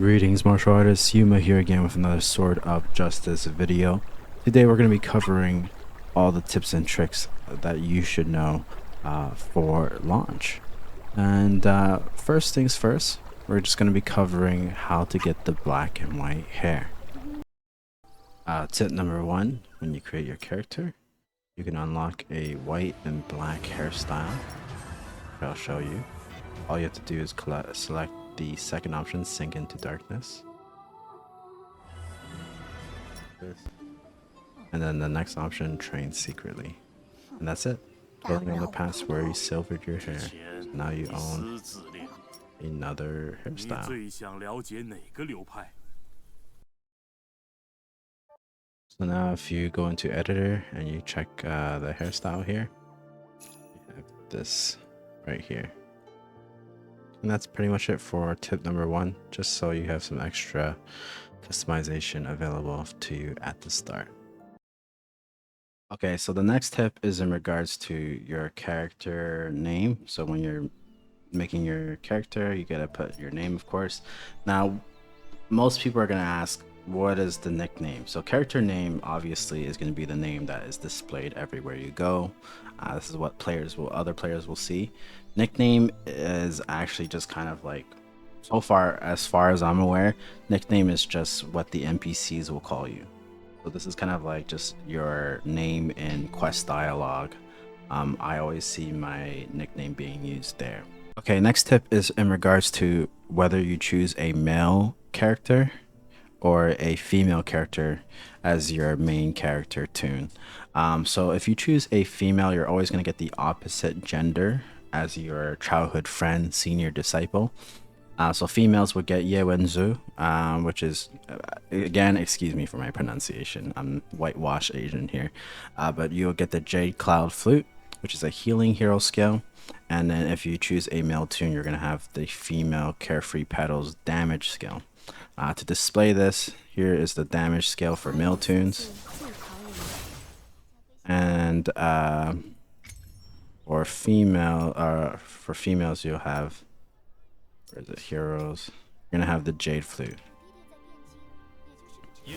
Greetings, martial artists. Yuuma here again with another Sword of Justice video. Today we're going to be covering all the tips and tricks that you should know for launch. And first things first, we're just going to be covering how to get the black and white hair. Tip number one, when you create your character, you can unlock a white and black hairstyle. I'll show you. All you have to do is select the second option, Sink into Darkness. And then the next option, Train Secretly. And that's it. Building on the past where you silvered your hair. So now you own another hairstyle. So now if you go into editor and you check the hairstyle here, you have this right here. And that's pretty much it for tip number one, just so you have some extra customization available to you at the start. Okay, so the next tip is in regards to your character name. So when you're making your character, you gotta put your name, of course. Now, most people are gonna ask, what is the nickname? So character name obviously is going to be the name that is displayed everywhere you go. This is what other players will see. Nickname is actually just kind of like, as far as I'm aware, nickname is just what the NPCs will call you. So this is kind of like just your name in quest dialogue. I always see my nickname being used there. Okay, next tip is in regards to whether you choose a male character or a female character as your main character tune. So if you choose a female, you're always going to get the opposite gender as your childhood friend, senior disciple. So females would get Ye Wenzu, which is, again, excuse me for my pronunciation, I'm whitewash Asian here, but you'll get the Jade Cloud Flute, which is a healing hero skill. And then if you choose a male tune, you're going to have the female Carefree Petals damage skill. To display this, here is the damage scale for male tunes. And for females, you'll have, where is it, heroes? You're gonna have the Jade Flute.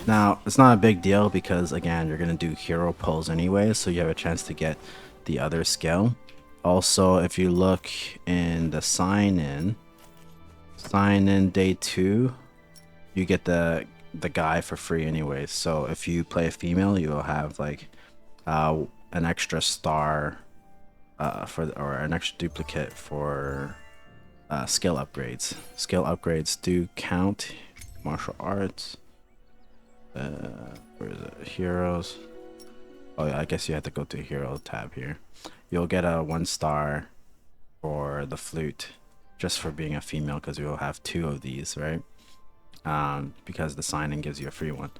Now, it's not a big deal because, again, you're gonna do hero pulls anyway, so you have a chance to get the other skill. Also, if you look in the sign-in day 2, you get the guy for free anyways. So if you play a female, you'll have like an extra star or an extra duplicate for skill upgrades. Skill upgrades do count. Martial arts. Where is it? Heroes. Oh yeah, I guess you have to go to hero tab here. You'll get a 1 star for the flute just for being a female, because we will have 2 of these, right? Because the sign-in gives you a free one.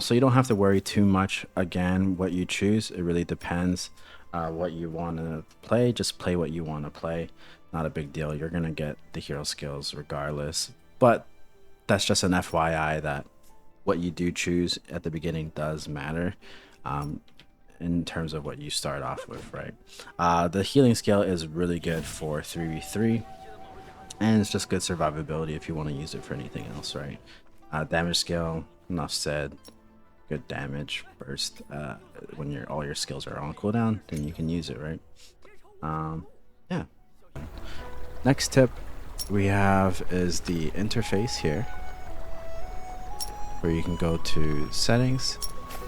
So you don't have to worry too much. Again, what you choose, it really depends what you want to play. Just play what you want to play. Not a big deal. You're gonna get the hero skills regardless, but that's just an FYI that what you do choose at the beginning does matter in terms of what you start off with, right? The healing skill is really good for 3v3. And it's just good survivability if you want to use it for anything else, right? Damage skill, enough said. Good damage burst. When all your skills are on cooldown, then you can use it, right? Yeah. Next tip we have is the interface here, where you can go to settings.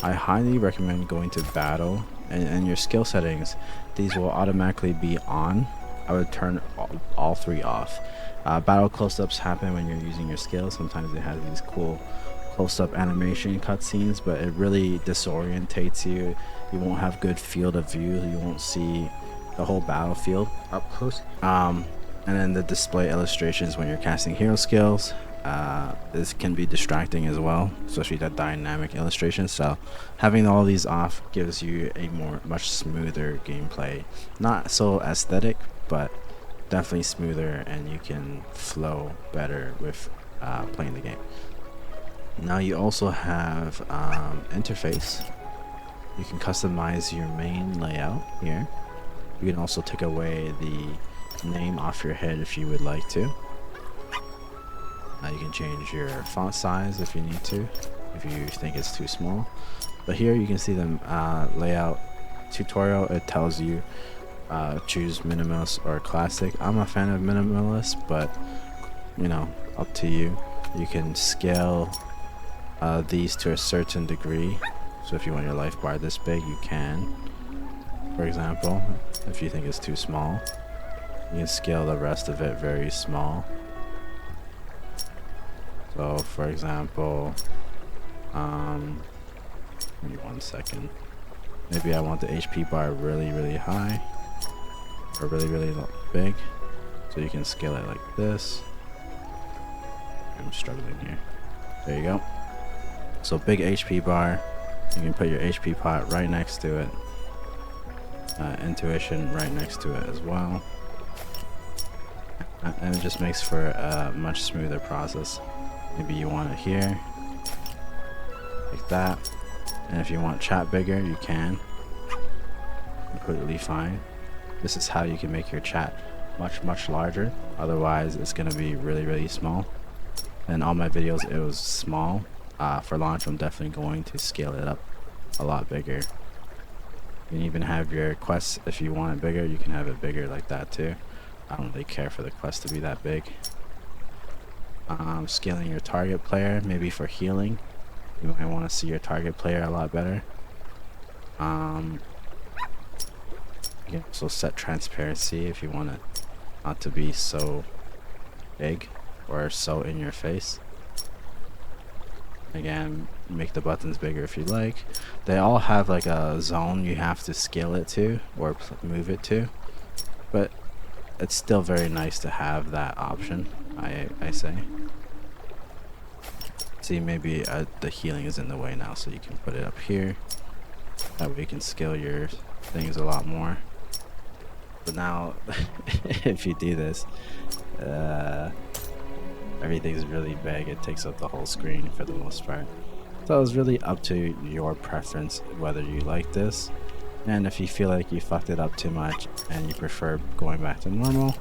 I highly recommend going to battle, and your skill settings, these will automatically be on. I would turn all 3 off. Battle close-ups happen when you're using your skills. Sometimes it has these cool close-up animation cutscenes, but it really disorientates you. You won't have good field of view. You won't see the whole battlefield up close. And then the display illustrations when you're casting hero skills. This can be distracting as well, especially the dynamic illustration. So having all these off gives you a much smoother gameplay. Not so aesthetic, but definitely smoother, and you can flow better with playing the game. Now you also have interface. You can customize your main layout here. You can also take away the name off your head if you would like to. You can change your font size if you need to, if you think it's too small. But here you can see the layout tutorial. It tells you choose minimalist or classic. I'm a fan of minimalist, but you know, up to you. You can scale these to a certain degree. So if you want your life bar this big, you can. For example, if you think it's too small, you can scale the rest of it very small. So for example, give me 1 second. Maybe I want the HP bar really high or really big. So you can scale it like this. I'm struggling here. There you go. So big HP bar. You can put your HP pot right next to it. Intuition right next to it as well. And it just makes for a much smoother process. Maybe you want it here, like that. And if you want chat bigger, you can. Completely fine. This is how you can make your chat much larger. Otherwise, it's gonna be really small. And all my videos, it was small. For launch, I'm definitely going to scale it up a lot bigger. You can even have your quests, if you want it bigger, you can have it bigger like that too. I don't really care for the quest to be that big. Scaling your target player, maybe for healing. You might want to see your target player a lot better. You can also set transparency if you want it not to be so big or so in your face. Again, make the buttons bigger if you like. They all have like a zone you have to scale it to or move it to, but it's still very nice to have that option, I say. See, maybe the healing is in the way now, so you can put it up here. That way you can scale your things a lot more. But now, if you do this, everything's really big. It takes up the whole screen for the most part. So it's really up to your preference whether you like this. And if you feel like you fucked it up too much and you prefer going back to normal,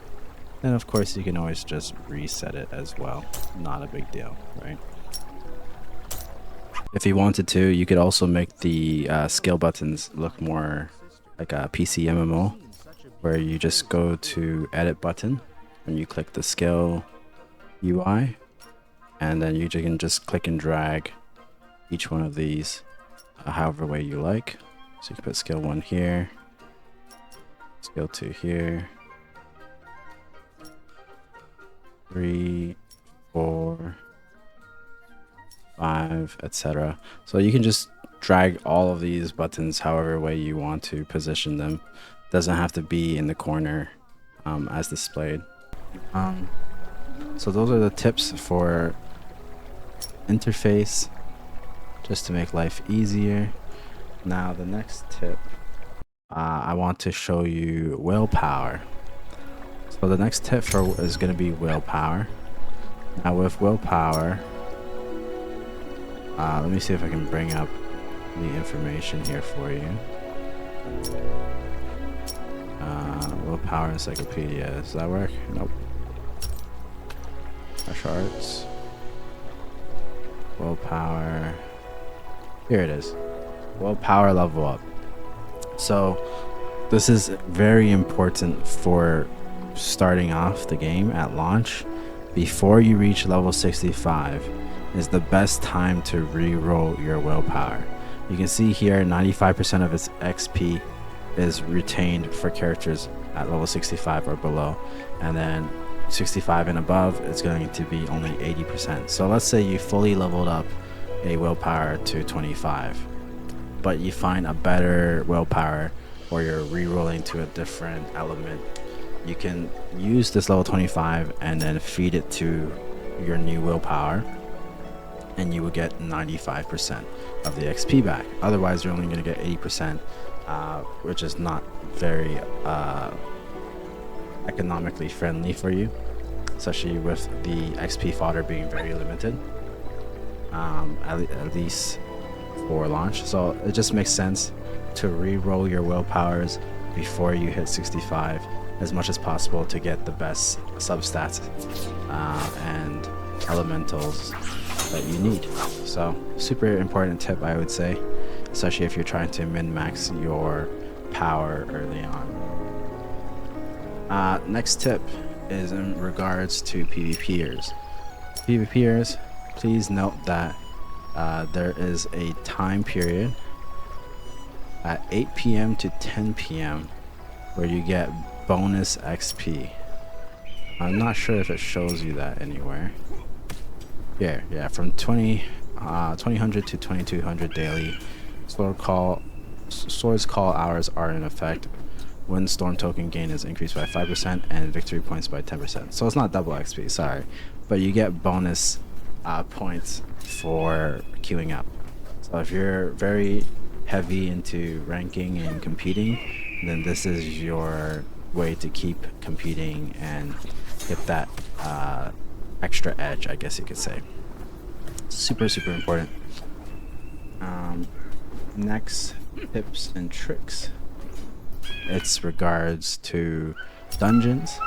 then of course you can always just reset it as well. Not a big deal, right? If you wanted to, you could also make the skill buttons look more like a PC MMO, where you just go to edit button and you click the skill UI, and then you can just click and drag each one of these however way you like. So you can put skill 1 here, skill 2 here, 3, 4, 5, etc. So you can just drag all of these buttons however way you want to position them. Doesn't have to be in the corner as displayed. So those are the tips for interface, just to make life easier. Now the next tip, I want to show you willpower. So the next tip is going to be willpower. Now with willpower, let me see if I can bring up the information here for you. Willpower encyclopedia, does that work? Nope. Martial arts, willpower, here it is, willpower level up. So this is very important for starting off the game at launch. Before you reach level 65 is the best time to re-roll your willpower. You can see here 95% of its XP is retained for characters at level 65 or below, and then 65 and above, it's going to be only 80%. So let's say you fully leveled up a willpower to 25, but you find a better willpower, or you're re-rolling to a different element. You can use this level 25 and then feed it to your new willpower, and you will get 95% of the XP back. Otherwise, you're only going to get 80%, which is not very economically friendly for you, especially with the XP fodder being very limited, at least for launch. So it just makes sense to re-roll your willpowers before you hit 65 as much as possible to get the best substats and elementals that you need. So super important tip, I would say, especially if you're trying to min-max your power early on. Next tip is in regards to PvPers. PvPers, please note that there is a time period at 8 p.m. to 10 p.m. where you get bonus XP. I'm not sure if it shows you that anywhere. Yeah, from 2000 to 2200 daily. Swords call hours are in effect when storm token gain is increased by 5% and victory points by 10%. So it's not double XP, sorry, but you get bonus points for queuing up. So if you're very heavy into ranking and competing, then this is your way to keep competing and get that extra edge, I guess you could say. Super important. Next, tips and tricks. It's regards to dungeons.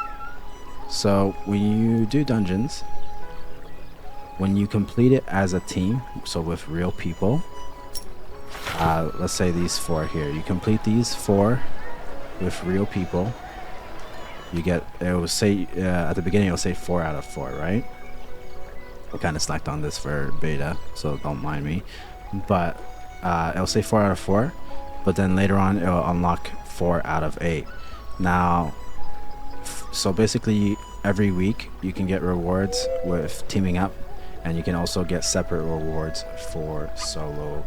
So when you do dungeons, when you complete it as a team, so with real people, let's say these 4 here, you complete these 4 with real people, you get, it will say at the beginning, it'll say 4 out of 4, right? I kind of slacked on this for beta, so don't mind me, but it'll say 4 out of 4, but then later on it'll unlock 4 out of 8. Now, so basically every week you can get rewards with teaming up, and you can also get separate rewards for solo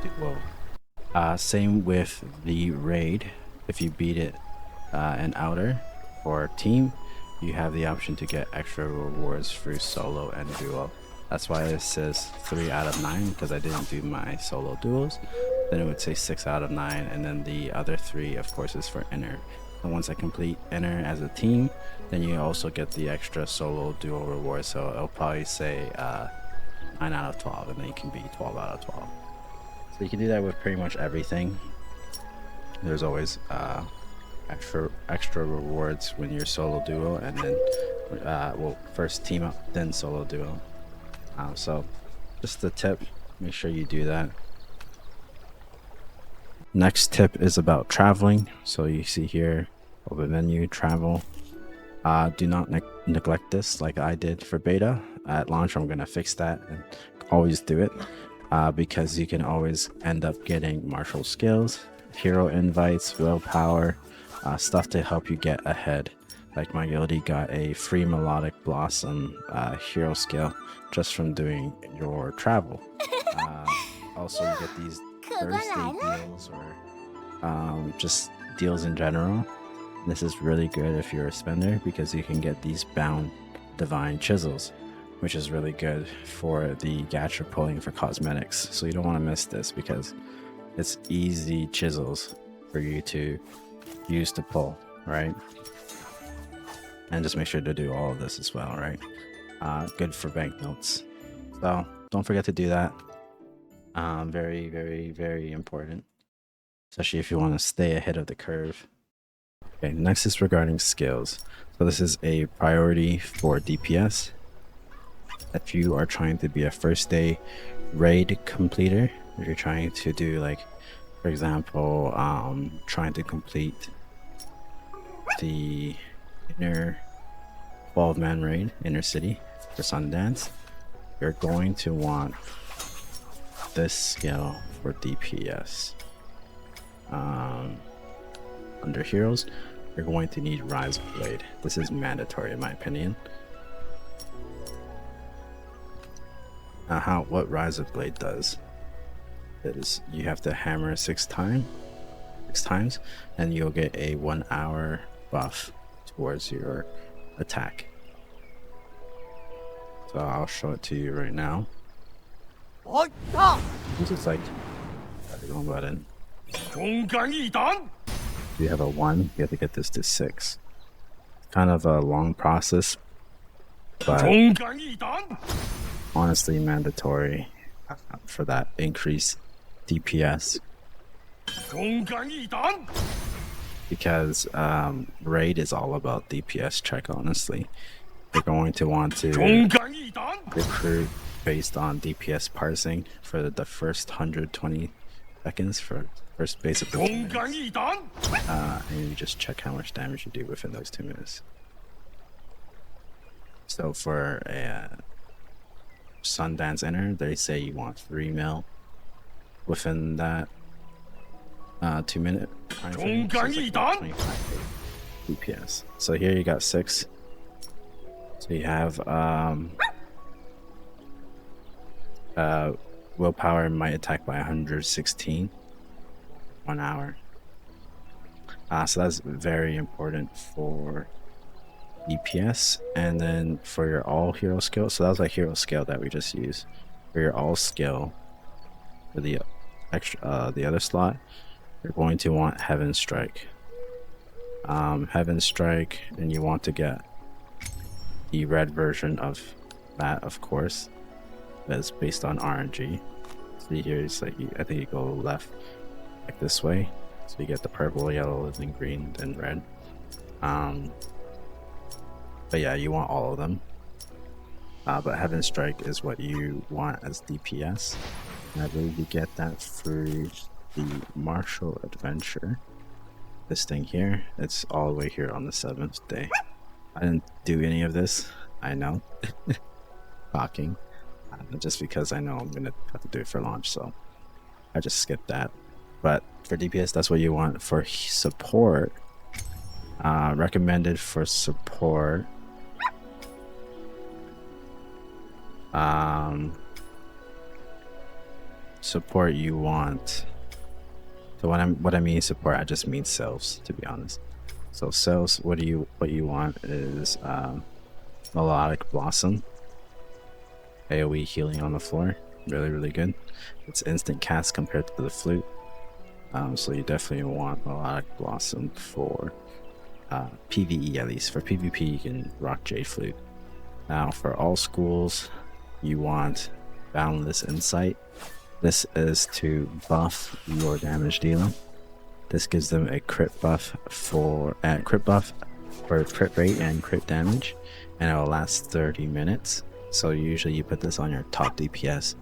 duo. Same with the raid. If you beat it an outer or team, you have the option to get extra rewards through solo and duo. That's why it says 3 out of 9, because I didn't do my solo duos. Then it would say 6 out of 9, and then the other 3 of course is for inner. And once I complete inner as a team, then you also get the extra solo duo reward. So it'll probably say 9 out of 12, and then you can be 12 out of 12. So you can do that with pretty much everything. There's always extra rewards when you're solo duo, and then well, first team up, then solo duo. So just a tip, make sure you do that. Next tip is about traveling. So you see here, open menu, travel. Do not neglect this like I did for beta. At launch, I'm gonna fix that and always do it, because you can always end up getting martial skills, hero invites, willpower, stuff to help you get ahead. Like my guildie got a free melodic blossom hero skill just from doing your travel. Also, you get these Thursday deals, or just deals in general. This is really good if you're a spender, because you can get these bound divine chisels, which is really good for the gacha pulling for cosmetics. So you don't want to miss this, because it's easy chisels for you to use to pull, right? And just make sure to do all of this as well, right? Good for banknotes. So don't forget to do that. Very important, especially if you want to stay ahead of the curve. Okay, next is regarding skills. So this is a priority for DPS. If you are trying to be a first day raid completer, if you're trying to do, like, for example, trying to complete the inner 12-man raid, inner city for Sundance, you're going to want this skill for DPS. Under heroes, you're going to need Rise Blade. This is mandatory in my opinion. What Rise of Blade does is you have to hammer 6 times, and you'll get a 1 hour buff towards your attack. So I'll show it to you right now. This is like the wrong button. You have a 1, you have to get this to 6. Kind of a long process, but honestly mandatory for that increased DPS. Because raid is all about DPS check, honestly. you're going to want to recruit based on DPS parsing for the first 120 seconds for first basically 2 minutes. And you just check how much damage you do within those 2 minutes. So for a Sundance Inner, they say you want 3 mil within that 2 minute time frame. So it's like 25 DPS. So here you got 6. So you have willpower might attack by 116 1 hour. So that's very important for DPS. And then for your all hero skill, so that was a hero skill that we just used. For your all skill, for the extra the other slot, you're going to want Heaven Strike. Heaven Strike, and you want to get the red version of that, of course. That's based on RNG. See here, it's like I think you go left like this way, so you get the purple, yellow, then green, then red. But yeah, you want all of them. But Heaven Strike is what you want as DPS. And I believe you get that through the Martial Adventure. This thing here, it's all the way here on the 7th day. I didn't do any of this, I know. Talking. Just because I know I'm gonna have to do it for launch, so I just skipped that. But for DPS, that's what you want. For support, recommended for support, support you want. So what I mean support, I just mean Sylphs, to be honest. So Sylphs, what you want is Melodic Blossom. AoE healing on the floor, really good. It's instant cast compared to the flute, so you definitely want Melodic Blossom for PvE. At least for PvP you can rock Jade Flute. Now for all schools, you want Boundless Insight. This is to buff your damage dealer. This gives them a crit buff for crit rate and crit damage, and it will last 30 minutes. So usually you put this on your top DPS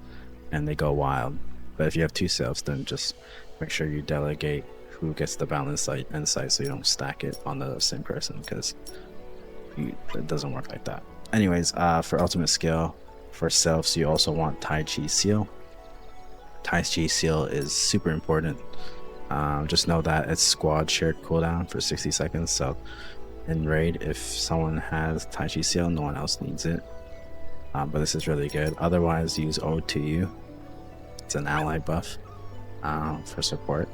and they go wild. But if you have 2 Sylphs, then just make sure you delegate who gets the Boundless Insight so you don't stack it on the same person, because it doesn't work like that. Anyways, for ultimate skill, for Sylphs, you also want Tai Chi Seal. Tai Chi Seal is super important. Just know that it's squad shared cooldown for 60 seconds. So in raid, if someone has Tai Chi Seal, no one else needs it. But this is really good. Otherwise, use Ode to You. It's an ally buff for support.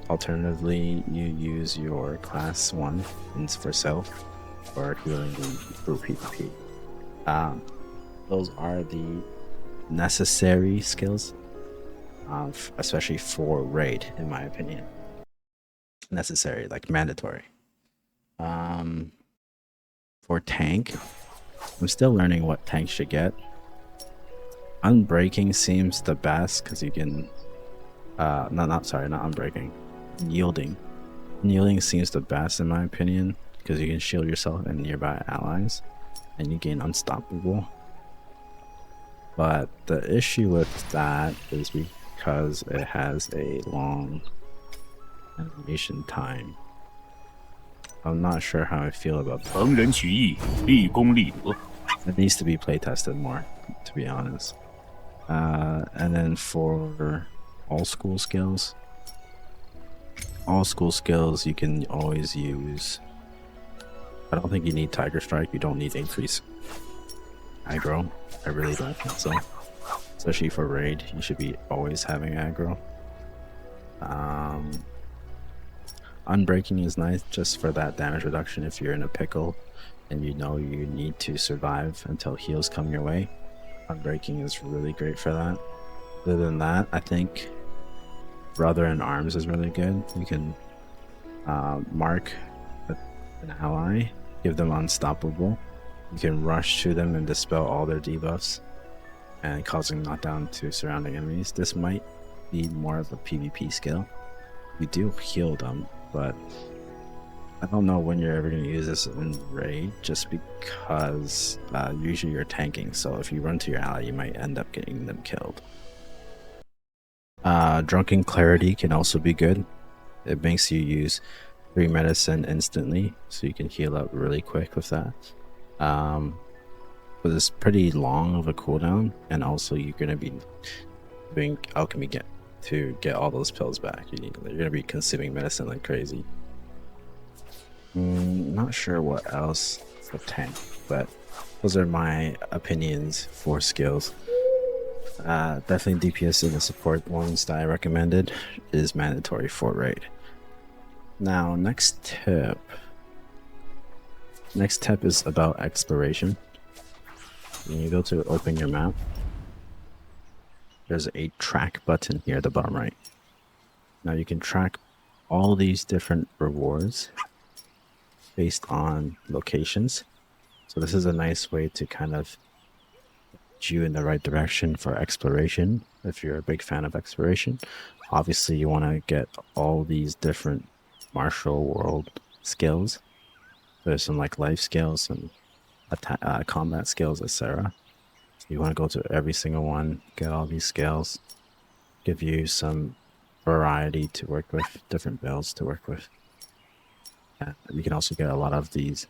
Alternatively, you use your class 1 for Sylph for healing through PvP. Those are the necessary skills, especially for raid, in my opinion. Necessary, like mandatory. For tank, I'm still learning what tank should get. Unbreaking seems the best because you can not unbreaking. Yielding seems the best in my opinion because you can shield yourself and nearby allies and you gain unstoppable. But the issue with that is because it has a long animation time. I'm not sure how I feel about that. It needs to be play tested more, to be honest. And then for all school skills you can always use. I don't think you need Tiger Strike. You don't need increase aggro. I really don't think so. Especially for raid, you should be always having aggro. Unbreaking is nice just for that damage reduction if you're in a pickle and you know you need to survive until heals come your way. Unbreaking is really great for that. Other than that, I think Brother in Arms is really good. You can mark an ally, give them unstoppable. You can rush to them and dispel all their debuffs and causing knockdown to surrounding enemies. This might be more of a PvP skill. You do heal them, but I don't know when you're ever going to use this in raid, just because usually you're tanking, so if you run to your ally, you might end up getting them killed. Drunken Clarity can also be good. It makes you use 3 medicine instantly, so you can heal up really quick with that. But it's pretty long of a cooldown, and also you're going to be doing alchemy to get all those pills back. You're going to be consuming medicine like crazy. Not sure what else for tank, but those are my opinions for skills. Definitely DPS in the support ones that I recommended is mandatory for raid. Now, next tip is about exploration. When you go to open your map, there's a track button here at the bottom right. Now you can track all these different rewards based on locations. So this is a nice way to kind of get you in the right direction for exploration if you're a big fan of exploration. Obviously you want to get all these different martial world skills. There's some like life skills and combat skills, etc. So you want to go to every single one, get all these skills, give you some variety to work with, different builds to work with. You can also get a lot of these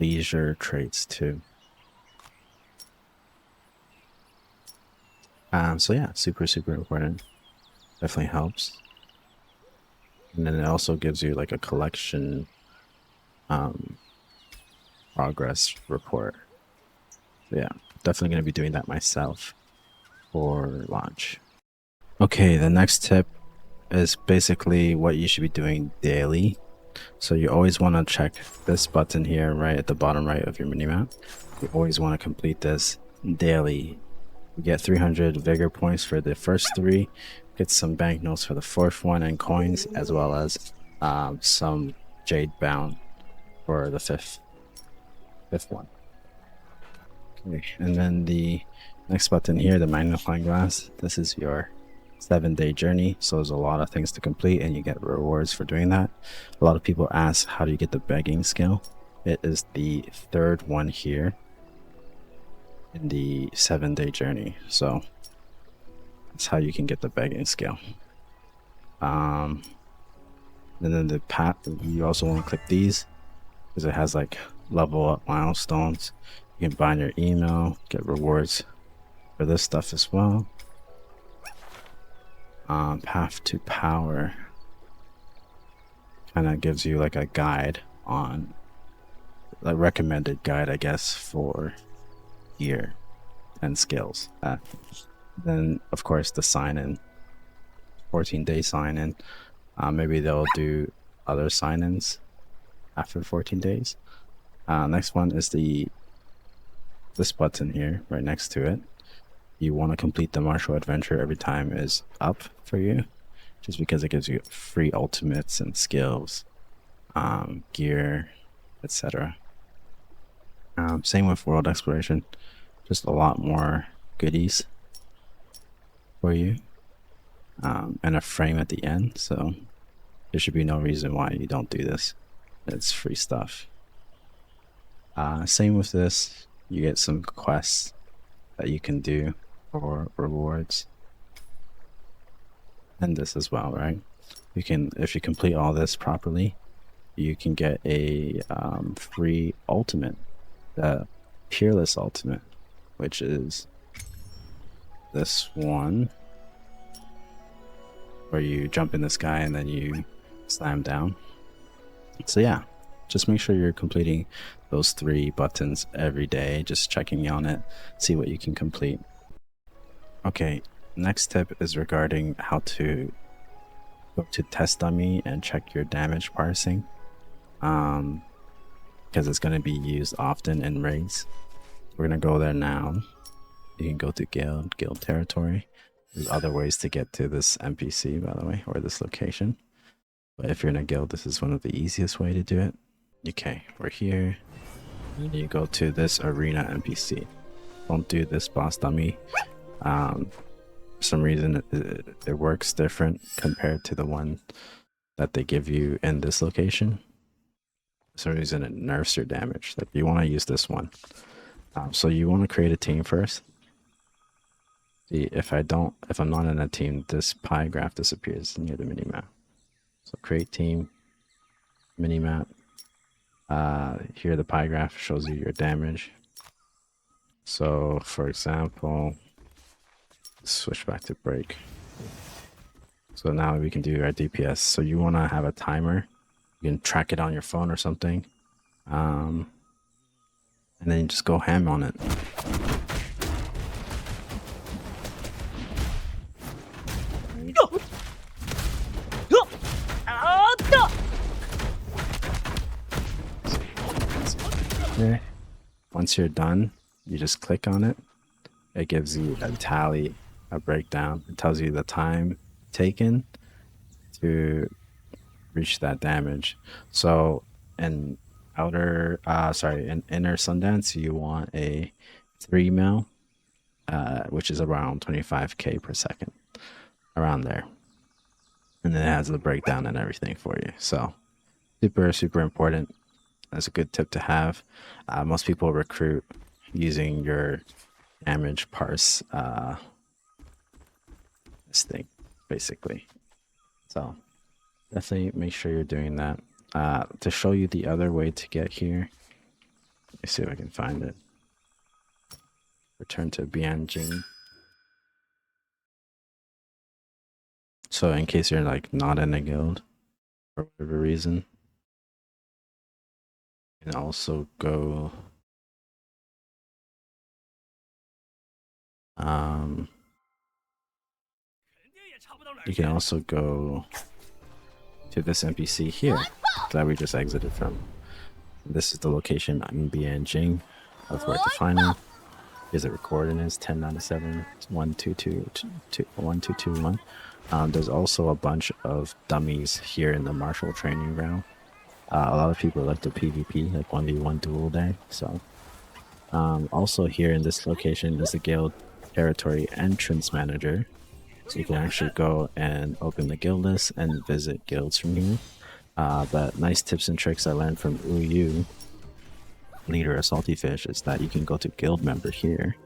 leisure traits too. So yeah, super important. Definitely helps. And then it also gives you like a collection progress report. So yeah, definitely going to be doing that myself for launch. Okay, the next tip is basically what you should be doing daily. So you always want to check this button here right at the bottom right of your minimap. You always want to complete this daily. You get 300 vigor points for the first 3, get some banknotes for the 4th one and coins, as well as some jade bound for the fifth one. Okay, and then the next button here, the magnifying glass, this is your 7-day journey. So there's a lot of things to complete and you get rewards for doing that. A lot of people ask, how do you get the begging skill? It is the 3rd one here in the 7-day journey. So that's how you can get the begging skill. And then the path, you also want to click these because it has like level up milestones. You can bind your email, get rewards for this stuff as well. Path to power kind of gives you like a guide on, a recommended guide, I guess, for gear and skills. Then of course the sign-in, 14-day sign-in. Maybe they'll do other sign-ins after 14 days. Next one is this button here right next to it. You want to complete the martial adventure every time is up for you, just because it gives you free ultimates and skills, gear, etc. Same with world exploration, just a lot more goodies for you, and a frame at the end, so there should be no reason why you don't do this. It's free stuff. Same with this, you get some quests that you can do for rewards, and this as well, right? You can, if you complete all this properly, you can get a free ultimate, the Peerless ultimate, which is this one where you jump in the sky and then you slam down. So yeah, just make sure you're completing those 3 buttons every day, just checking on it, see what you can complete. Okay, next tip is regarding how to go to test dummy and check your damage parsing, because it's going to be used often in raids. We're going to go there now. You can go to guild territory. There's other ways to get to this NPC, by the way, or this location. But if you're in a guild, this is one of the easiest way to do it. Okay, we're here. And you go to this arena NPC. Don't do this boss dummy. For some reason, it works different compared to the one that they give you in this location. some reason it nerfs your damage. Like you want to use this one. So you want to create a team first. See, if I'm not in a team, this pie graph disappears near the minimap. So create team, minimap. Here the pie graph shows you your damage. So for example, switch back to break. So now we can do our DPS. So you want to have a timer. You can track it on your phone or something. And then you just go ham on it. Okay. Once you're done, you just click on it. It gives you a tally, a breakdown. It tells you the time taken to reach that damage. So in inner Sundance, you want a 3 mil, which is around 25k per second, around there. And then it has the breakdown and everything for you. So super important. That's a good tip to have. Most people recruit using your damage parse this thing, basically. So definitely make sure you're doing that. To show you the other way to get here, let me see if I can find it. Return to Bianjing. So in case you're like not in a guild for whatever reason, you can also go you can also go to this NPC here that we just exited from. This is the location in Bianjing of where to find him. Here's the coordinates 1097 1221. There's also a bunch of dummies here in the martial training ground. A lot of people like the PvP, like 1v1 duel day. So also here in this location is the guild territory entrance manager. So you can actually go and open the guild list and visit guilds from here. But nice tips and tricks I learned from Uyu, leader of Salty Fish, is that you can go to guild member here,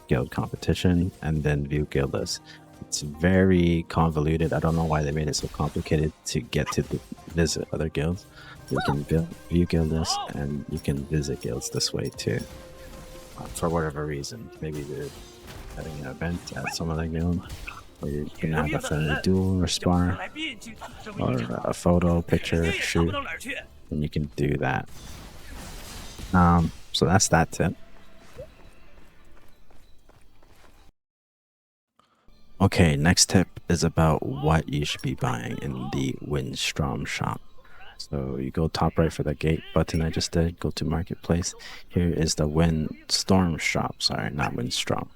guild competition, and then view guild list. It's very convoluted. I don't know why they made it so complicated to get to visit other guilds. You can view guild list and you can visit guilds this way too. For whatever reason, maybe they're having an event at some other guild, or you can have a friendly duel or spar, or a photo, picture, shoot, and you can do that. So that's that tip. Okay, next tip is about what you should be buying in the Windstrom shop. So you go top right for the gate button I just did, go to marketplace. Here is the Windstorm shop, sorry, not Windstrom.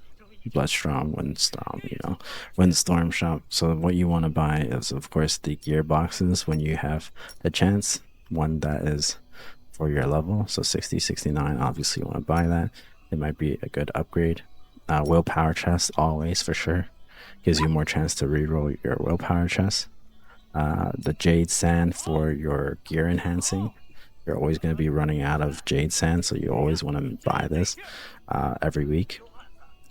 Bloodstrom, Windstorm, Windstorm shop. So what you want to buy is, of course, the gear boxes when you have the chance. One that is for your level, so 60, 69, obviously you want to buy that. It might be a good upgrade. Willpower chest, always for sure. Gives you more chance to reroll your willpower chest. The Jade Sand for your gear enhancing. You're always going to be running out of Jade Sand, so you always want to buy this every week.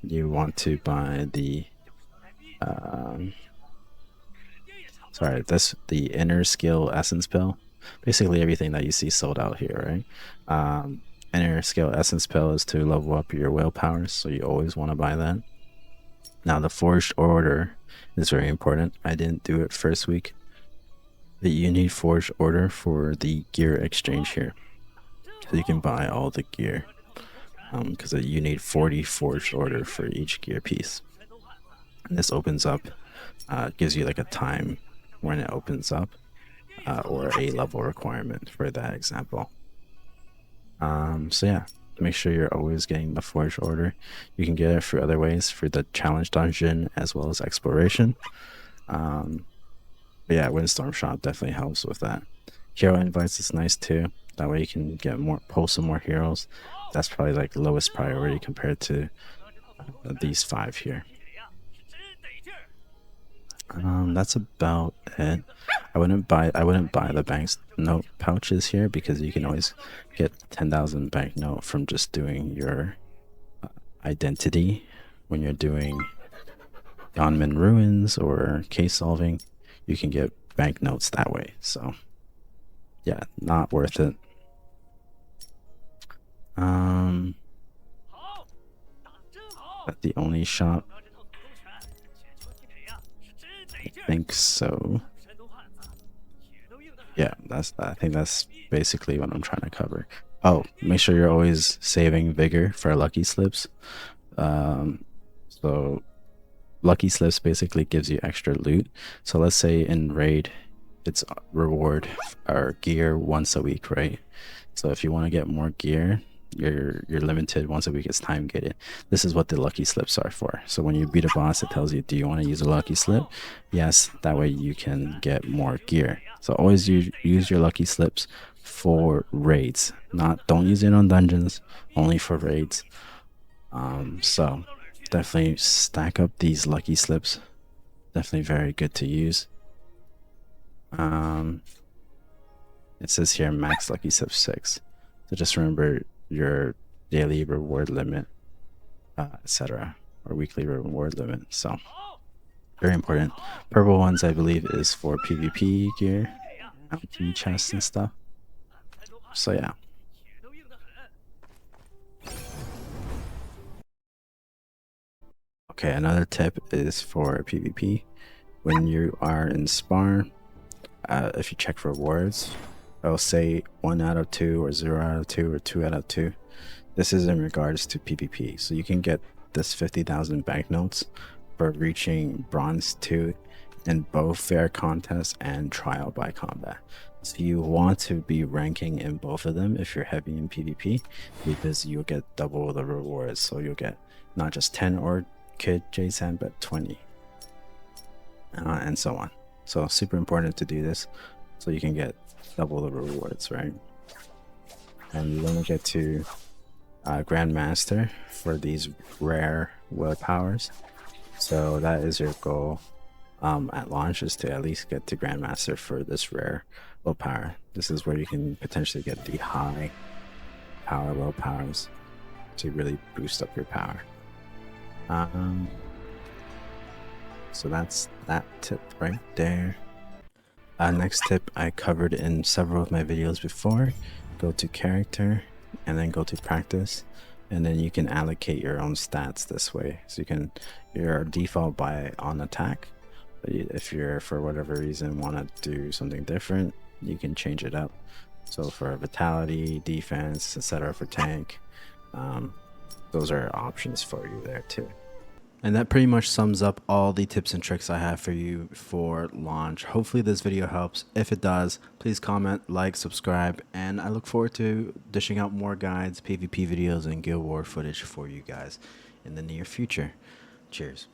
You want to buy the the inner skill essence pill. Basically everything that you see sold out here, right? Inner skill essence pill is to level up your willpower, so you always want to buy that. Now the forged order is very important. I didn't do it first week. But you need forged order for the gear exchange here, so you can buy all the gear. Because you need 40 forged order for each gear piece. And this opens up, gives you like a time when it opens up, or a level requirement for that example. So yeah, make sure you're always getting the forged order. You can get it through other ways, through the challenge dungeon as well as exploration. But yeah, Windstorm shop definitely helps with that. Hero invites is nice too. That way you can get pull some more heroes. That's probably like the lowest priority compared to these 5 here. That's about it. I wouldn't buy the banknote pouches here because you can always get 10,000 banknote from just doing your identity when you're doing Yonman Ruins or case solving. You can get banknotes that way. So yeah, not worth it. That the only shop? I think so. Yeah, I think that's basically what I'm trying to cover. Oh, make sure you're always saving vigor for lucky slips. So lucky slips basically gives you extra loot. So let's say in raid, it's reward or gear once a week, right? So if you want to get more gear, you're limited once a week. It's time gated. This is what the lucky slips are for. So when you beat a boss, it tells you, do you want to use a lucky slip? Yes, that way you can get more gear. So always use your lucky slips for raids. Don't use it on dungeons, only for raids. So definitely stack up these lucky slips. Definitely very good to use. It says here max lucky slip 6. So just remember your daily reward limit, etc., or weekly reward limit. So very important. Purple ones I believe is for PvP gear, LT chests and stuff. So yeah. Okay, another tip is for PvP. When you are in spar, if you check rewards, it'll say 1 out of 2 or 0 out of 2 or 2 out of 2. This is in regards to PvP. So you can get this 50,000 banknotes for reaching bronze 2 in both fair contest and trial by combat. So you want to be ranking in both of them if you're heavy in PvP, because you'll get double the rewards. So you'll get not just 10 or kid JSAN, but 20 and so on. So super important to do this so you can get double the rewards, right? And you want to get to Grandmaster for these rare willpowers. So that is your goal at launch, is to at least get to Grandmaster for this rare willpower. This is where you can potentially get the high power willpowers to really boost up your power. So that's that tip right there. Next tip I covered in several of my videos before. Go to character and then go to practice, and then you can allocate your own stats this way. So you can, your default by on attack, but if you're for whatever reason want to do something different, you can change it up. So for vitality, defense, etc., for tank, those are options for you there too. And that pretty much sums up all the tips and tricks I have for you for launch. Hopefully this video helps. If it does, please comment, like, subscribe, and I look forward to dishing out more guides, PvP videos, and Guild War footage for you guys in the near future. Cheers.